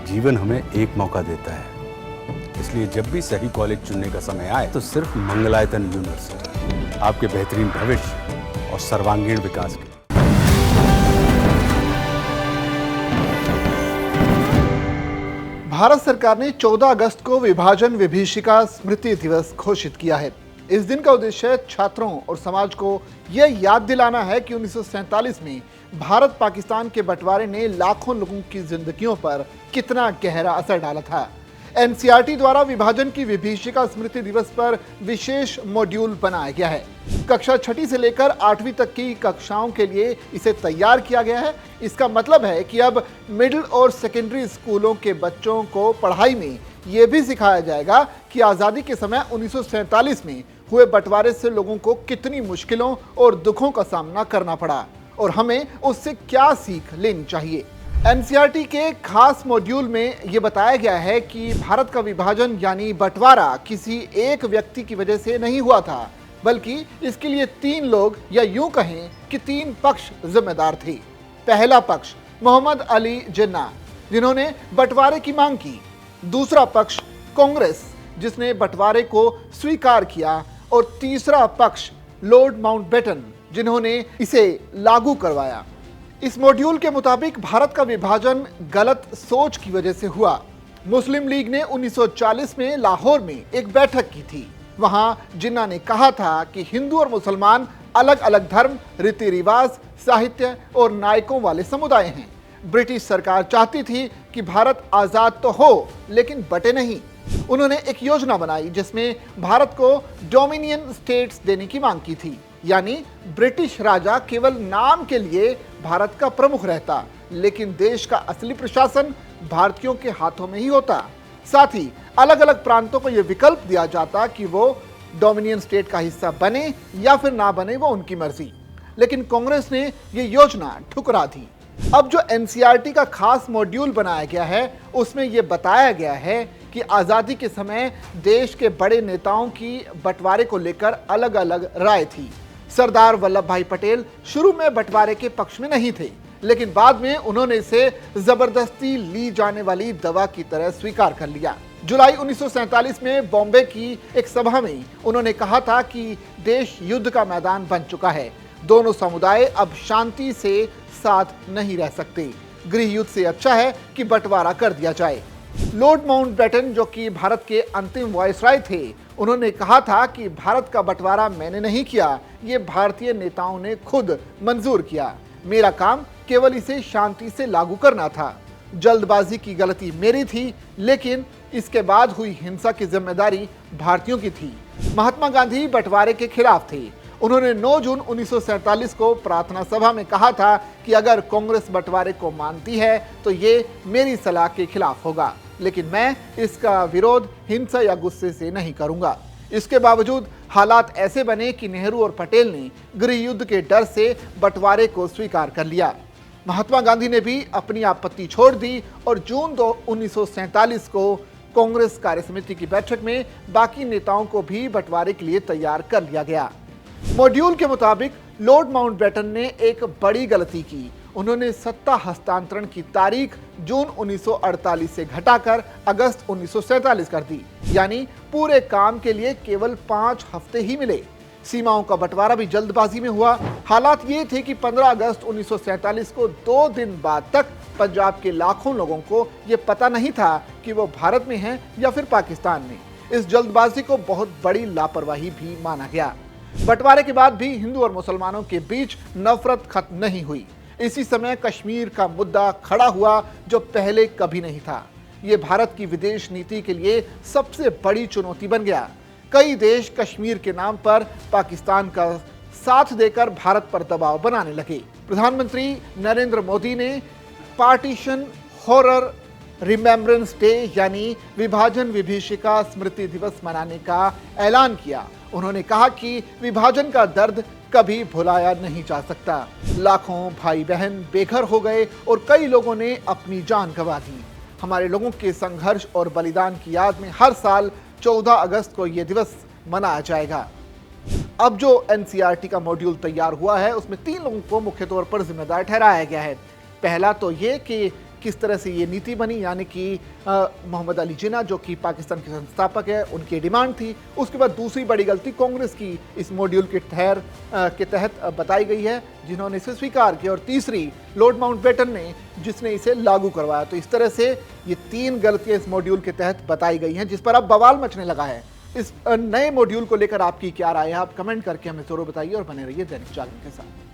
जीवन हमें एक मौका देता है, इसलिए जब भी सही कॉलेज चुनने का समय आए तो सिर्फ मंगलायतन यूनिवर्सिटी आपके बेहतरीन भविष्य और सर्वांगीण विकास के। भारत सरकार ने 14 अगस्त को विभाजन विभीषिका स्मृति दिवस घोषित किया है। इस दिन का उद्देश्य छात्रों और समाज को यह याद दिलाना है कि 1947 में भारत पाकिस्तान के बंटवारे ने लाखों लोगों की जिंदगियों पर कितना गहरा असर डाला था। एनसीईआरटी द्वारा विभाजन की विभीषिका स्मृति दिवस पर विशेष मॉड्यूल बनाया गया है। कक्षा 6ठी से लेकर 8वीं तक की कक्षाओं के लिए इसे तैयार किया गया है। इसका मतलब है कि अब मिडिल और सेकेंडरी स्कूलों के बच्चों को पढ़ाई में यह भी सिखाया जाएगा कि आज़ादी के समय 1947 में हुए बंटवारे से लोगों को कितनी मुश्किलों और दुखों का सामना करना पड़ा और हमें उससे क्या सीख लेनी चाहिए। एनसीईआरटी के खास मॉड्यूल में यह बताया गया है कि भारत का विभाजन यानी बंटवारा किसी एक व्यक्ति की वजह से नहीं हुआ था, बल्कि इसके लिए 3 लोग या यूं कहें कि 3 पक्ष जिम्मेदार थे। पहला पक्ष मोहम्मद अली जिन्ना, जिन्होंने बंटवारे की मांग की। दूसरा पक्ष कांग्रेस, जिसने बंटवारे को स्वीकार किया। और तीसरा पक्ष लॉर्ड माउंटबेटन, जिन्होंने इसे लागू करवाया। इस मॉड्यूल के मुताबिक भारत का विभाजन गलत सोच की वजह से हुआ। मुस्लिम लीग ने 1940 में लाहौर में एक बैठक की थी। वहां जिन्ना ने कहा था कि हिंदू और मुसलमान अलग अलग धर्म, रीति रिवाज, साहित्य और नायकों वाले समुदाय हैं। ब्रिटिश सरकार चाहती थी कि भारत आजाद तो हो लेकिन बटे नहीं। उन्होंने एक योजना बनाई जिसमें भारत को डोमिनियन स्टेट्स देने की मांग की थी, यानी ब्रिटिश राजा केवल नाम के लिए भारत का प्रमुख रहता, लेकिन देश का असली प्रशासन भारतीयों के हाथों में ही होता। साथ ही अलग अलग प्रांतों को यह विकल्प दिया जाता कि वो डोमिनियन स्टेट का हिस्सा बने या फिर ना बने, वो उनकी मर्जी। लेकिन कांग्रेस ने यह योजना ठुकरा दी। अब जो एनसीईआरटी का खास मॉड्यूल बनाया गया है उसमें यह बताया गया है कि आज़ादी के समय देश के बड़े नेताओं की बंटवारे को लेकर अलग अलग राय थी। सरदार वल्लभ भाई पटेल शुरू में बंटवारे के पक्ष में नहीं थे, लेकिन बाद में उन्होंने इसे जबरदस्ती ली जाने वाली दवा की तरह स्वीकार कर लिया। जुलाई 1947 में बॉम्बे की एक सभा में उन्होंने कहा था कि देश युद्ध का मैदान बन चुका है, दोनों समुदाय अब शांति से साथ नहीं रह सकते, गृह युद्ध से अच्छा है कि बंटवारा कर दिया जाए। लॉर्ड माउंटबेटन, जो कि भारत के अंतिम वायसराय थे, उन्होंने कहा था कि भारत का बंटवारा मैंने नहीं किया, ये भारतीय नेताओं ने खुद मंजूर किया। मेरा काम केवल इसे शांति से लागू करना था। जल्दबाजी की गलती मेरी थी, लेकिन इसके बाद हुई हिंसा की जिम्मेदारी भारतीयों की थी। महात्मा गांधी बंटवारे के खिलाफ थे। उन्होंने 9 जून 1947 को प्रार्थना सभा में कहा था कि अगर कांग्रेस बंटवारे को मानती है तो ये मेरी सलाह के खिलाफ होगा, लेकिन मैं इसका विरोध हिंसा या गुस्से से नहीं करूंगा। इसके बावजूद हालात ऐसे बने कि नेहरू और पटेल ने गृह युद्ध के डर से बंटवारे को स्वीकार कर लिया। महात्मा गांधी ने भी अपनी आपत्ति छोड़ दी और जून 1947 को कांग्रेस कार्यसमिति की बैठक में बाकी नेताओं को भी बंटवारे के लिए तैयार कर लिया गया। मॉड्यूल के मुताबिक लॉर्ड माउंटबेटन ने एक बड़ी गलती की। उन्होंने सत्ता हस्तांतरण की तारीख जून 1948 से घटाकर अगस्त 1947 कर दी, यानी पूरे काम के लिए केवल 5 हफ्ते ही मिले। सीमाओं का बंटवारा भी जल्दबाजी में हुआ। हालात ये थे कि 15 अगस्त 1947 को 2 दिन बाद तक पंजाब के लाखों लोगों को ये पता नहीं था कि वो भारत में हैं या फिर पाकिस्तान में। इस जल्दबाजी को बहुत बड़ी लापरवाही भी माना गया। बंटवारे के बाद भी हिंदू और मुसलमानों के बीच नफरत खत्म नहीं हुई। इसी समय कश्मीर का मुद्दा खड़ा हुआ, जो पहले कभी नहीं था। ये भारत की विदेश नीति के लिए सबसे बड़ी चुनौती बन गया। कई देश कश्मीर के नाम पर पाकिस्तान का साथ देकर भारत पर दबाव बनाने लगे। प्रधानमंत्री नरेंद्र मोदी ने पार्टीशन हॉरर रिमेम्बरेंस डे यानी विभाजन विभीषिका स्मृति दिवस मनाने का ऐलान किया। उन्होंने कहा कि विभाजन का दर्द कभी भुलाया नहीं जा सकता। लाखों भाई बहन बेघर हो गए और कई लोगों ने अपनी जान गंवा दी। हमारे लोगों के संघर्ष और बलिदान की याद में हर साल 14 अगस्त को यह दिवस मनाया जाएगा। अब जो एनसीईआरटी का मॉड्यूल तैयार हुआ है उसमें 3 लोगों को मुख्य तौर पर जिम्मेदार ठहराया गया है। पहला तो ये कि किस तरह से ये नीति बनी, यानी कि मोहम्मद अली जिन्ना जो कि पाकिस्तान के संस्थापक है, उनकी डिमांड थी। उसके बाद दूसरी बड़ी गलती कांग्रेस की इस मॉड्यूल के तहत बताई गई है, जिन्होंने इसे स्वीकार किया, और तीसरी लॉर्ड माउंटबेटन ने जिसने इसे लागू करवाया। तो इस तरह से ये 3 गलतियां इस मॉड्यूल के तहत बताई गई हैं, जिस पर अब बवाल मचने लगा है। इस नए मॉड्यूल को लेकर आपकी क्या राय है, आप कमेंट करके हमें जरूर बताइए और बने रहिए दैनिक जागरण के साथ।